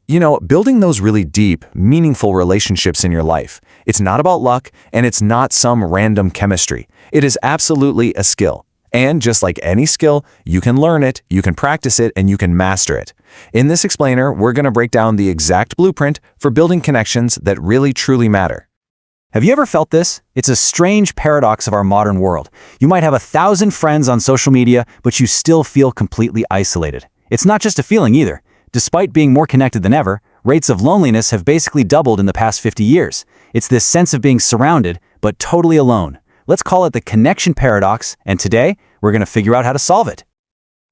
Building those really deep, meaningful relationships in your life, it's not about luck and it's not some random chemistry. It is absolutely a skill. And just like any skill, you can learn it, you can practice it, and you can master it. In this explainer, we're going to break down the exact blueprint for building connections that really truly matter. Have you ever felt this? It's a strange paradox of our modern world. You might have 1,000 friends on social media, but you still feel completely isolated. It's not just a feeling either. Despite being more connected than ever, rates of loneliness have basically doubled in the past 50 years. It's this sense of being surrounded, but totally alone. Let's call it the connection paradox, and today, we're going to figure out how to solve it.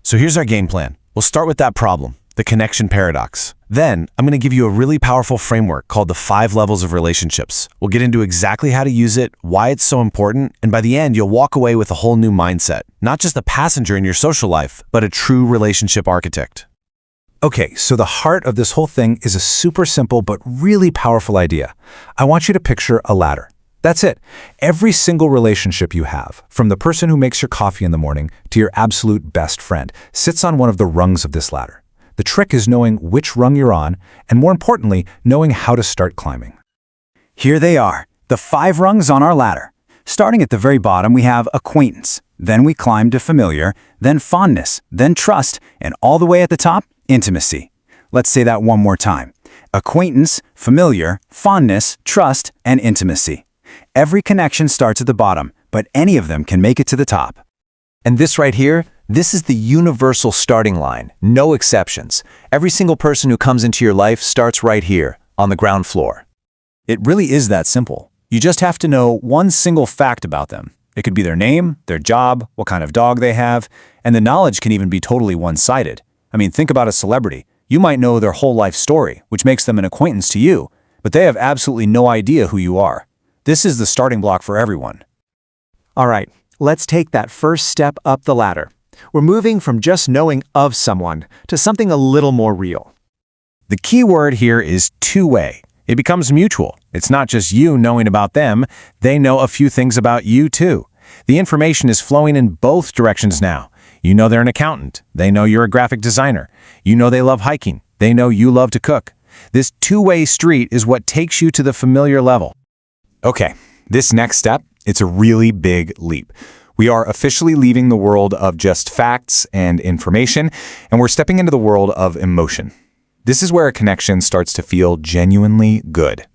So here's our game plan. We'll start with that problem, the connection paradox. Then, I'm going to give you a really powerful framework called the 5 levels of relationships. We'll get into exactly how to use it, why it's so important, and by the end, you'll walk away with a whole new mindset. Not just a passenger in your social life, but a true relationship architect. Okay, so the heart of this whole thing is a super simple but really powerful idea. I want you to picture a ladder. That's it. Every single relationship you have, from the person who makes your coffee in the morning to your absolute best friend, sits on one of the rungs of this ladder. The trick is knowing which rung you're on, and more importantly, knowing how to start climbing. Here they are, the 5 rungs on our ladder. Starting at the very bottom, we have acquaintance. Then we climb to familiar, then fondness, then trust, and all the way at the top, intimacy. Let's say that one more time. Acquaintance, familiar, fondness, trust, and intimacy. Every connection starts at the bottom, but any of them can make it to the top. And this right here, this is the universal starting line, no exceptions. Every single person who comes into your life starts right here, on the ground floor. It really is that simple. You just have to know one single fact about them. It could be their name, their job, what kind of dog they have, and the knowledge can even be totally one-sided. I mean, think about a celebrity. You might know their whole life story, which makes them an acquaintance to you, but they have absolutely no idea who you are. This is the starting block for everyone. All right, let's take that first step up the ladder. We're moving from just knowing of someone to something a little more real. The key word here is two-way. It becomes mutual. It's not just you knowing about them, they know a few things about you too. The information is flowing in both directions now. You know they're an accountant. They know you're a graphic designer. You know they love hiking. They know you love to cook. This two-way street is what takes you to the familiar level. Okay, this next step, it's a really big leap. We are officially leaving the world of just facts and information, and we're stepping into the world of emotion. This is where a connection starts to feel genuinely good.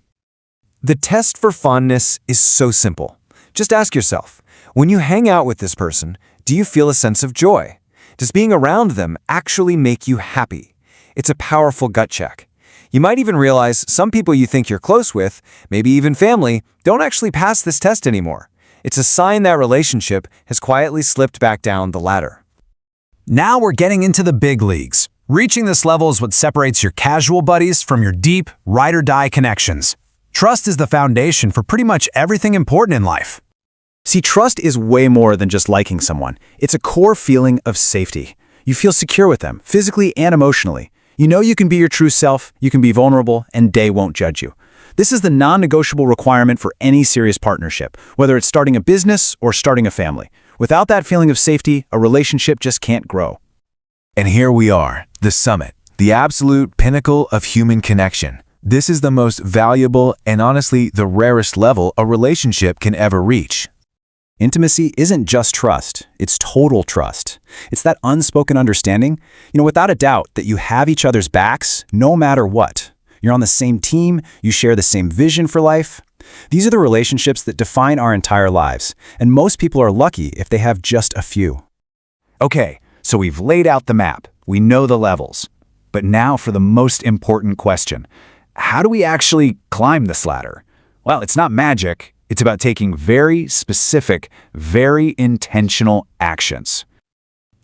The test for fondness is so simple. Just ask yourself, when you hang out with this person, do you feel a sense of joy? Does being around them actually make you happy? It's a powerful gut check. You might even realize some people you think you're close with, maybe even family, don't actually pass this test anymore. It's a sign that relationship has quietly slipped back down the ladder. Now we're getting into the big leagues. Reaching this level is what separates your casual buddies from your deep, ride-or-die connections. Trust is the foundation for pretty much everything important in life. See, trust is way more than just liking someone. It's a core feeling of safety. You feel secure with them, physically and emotionally. You know you can be your true self, you can be vulnerable, and they won't judge you. This is the non-negotiable requirement for any serious partnership, whether it's starting a business or starting a family. Without that feeling of safety, a relationship just can't grow. And here we are, the summit, the absolute pinnacle of human connection. This is the most valuable and honestly the rarest level a relationship can ever reach. Intimacy isn't just trust, it's total trust. It's that unspoken understanding, without a doubt, that you have each other's backs no matter what. You're on the same team, you share the same vision for life. These are the relationships that define our entire lives, and most people are lucky if they have just a few. Okay, so we've laid out the map. We know the levels. But now for the most important question. How do we actually climb this ladder? Well, it's not magic. It's about taking very specific, very intentional actions.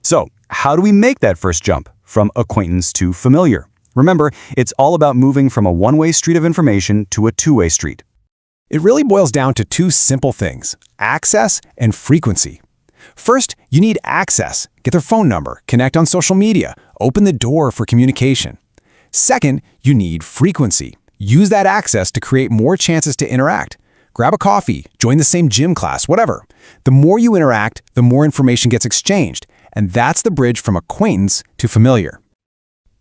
So, how do we make that first jump from acquaintance to familiar? Remember, it's all about moving from a one-way street of information to a two-way street. It really boils down to 2 simple things: access and frequency. First, you need access. Get their phone number, connect on social media, open the door for communication. Second, you need frequency. Use that access to create more chances to interact. Grab a coffee, join the same gym class, whatever. The more you interact, the more information gets exchanged, and that's the bridge from acquaintance to familiar.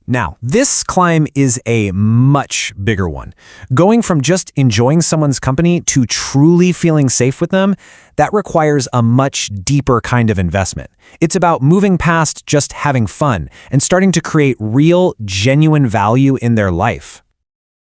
Now, this climb is a much bigger one. Going from just enjoying someone's company to truly feeling safe with them, that requires a much deeper kind of investment. It's about moving past just having fun and starting to create real, genuine value in their life.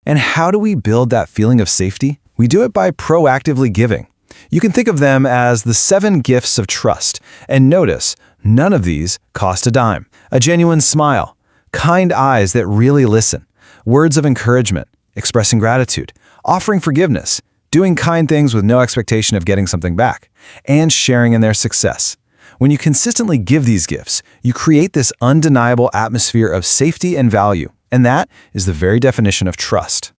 And how do we build that feeling of safety? We do it by proactively giving. You can think of them as the 7 gifts of trust. And notice, none of these cost a dime. A genuine smile, kind eyes that really listen, words of encouragement, expressing gratitude, offering forgiveness, doing kind things with no expectation of getting something back, and sharing in their success. When you consistently give these gifts, you create this undeniable atmosphere of safety and value, and that is the very definition of trust.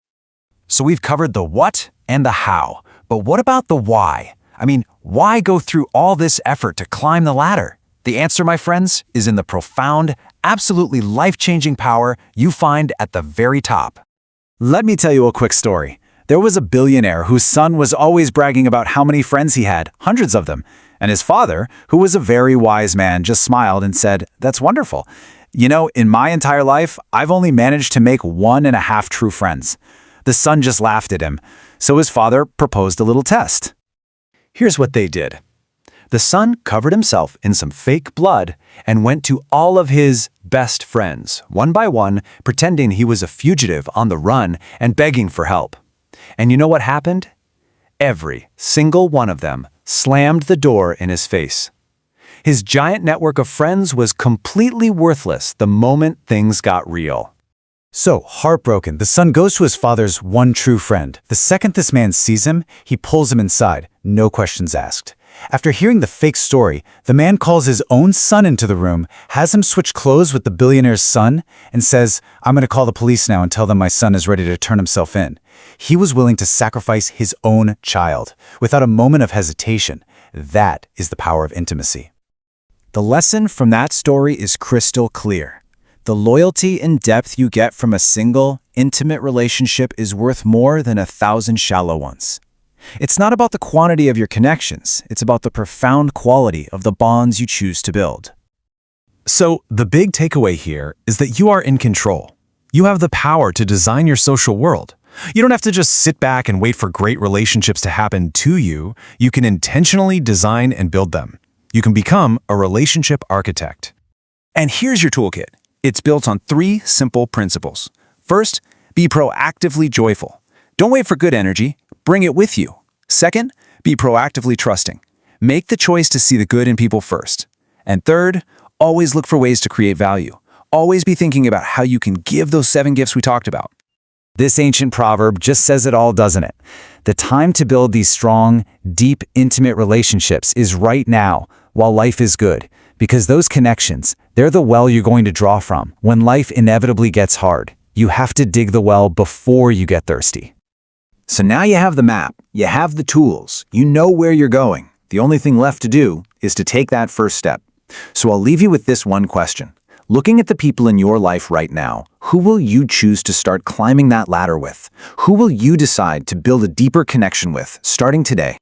So we've covered the what and the how, but what about the why? I mean, why go through all this effort to climb the ladder? The answer, my friends, is in the profound, absolutely life-changing power you find at the very top. Let me tell you a quick story. There was a billionaire whose son was always bragging about how many friends he had, hundreds of them. And his father, who was a very wise man, just smiled and said, "That's wonderful. You know, in my entire life, I've only managed to make 1.5 true friends." The son just laughed at him. So his father proposed a little test. Here's what they did. The son covered himself in some fake blood and went to all of his best friends, one by one, pretending he was a fugitive on the run and begging for help. And you know what happened? Every single one of them slammed the door in his face. His giant network of friends was completely worthless the moment things got real. So, heartbroken, the son goes to his father's one true friend. The second this man sees him, he pulls him inside, no questions asked. After hearing the fake story, the man calls his own son into the room, has him switch clothes with the billionaire's son, and says, "I'm going to call the police now and tell them my son is ready to turn himself in." He was willing to sacrifice his own child, without a moment of hesitation. That is the power of intimacy. The lesson from that story is crystal clear. The loyalty and depth you get from a single, intimate relationship is worth more than 1,000 shallow ones. It's not about the quantity of your connections, it's about the profound quality of the bonds you choose to build. So, the big takeaway here is that you are in control. You have the power to design your social world. You don't have to just sit back and wait for great relationships to happen to you. You can intentionally design and build them. You can become a relationship architect. And here's your toolkit. It's built on 3 simple principles. First, be proactively joyful. Don't wait for good energy. Bring it with you. Second, be proactively trusting. Make the choice to see the good in people first. And third, always look for ways to create value. Always be thinking about how you can give those 7 gifts we talked about. This ancient proverb just says it all, doesn't it? The time to build these strong, deep, intimate relationships is right now, while life is good. Because those connections, they're the well you're going to draw from. When life inevitably gets hard, you have to dig the well before you get thirsty. So now you have the map, you have the tools, you know where you're going. The only thing left to do is to take that first step. So I'll leave you with this one question. Looking at the people in your life right now, who will you choose to start climbing that ladder with? Who will you decide to build a deeper connection with, starting today?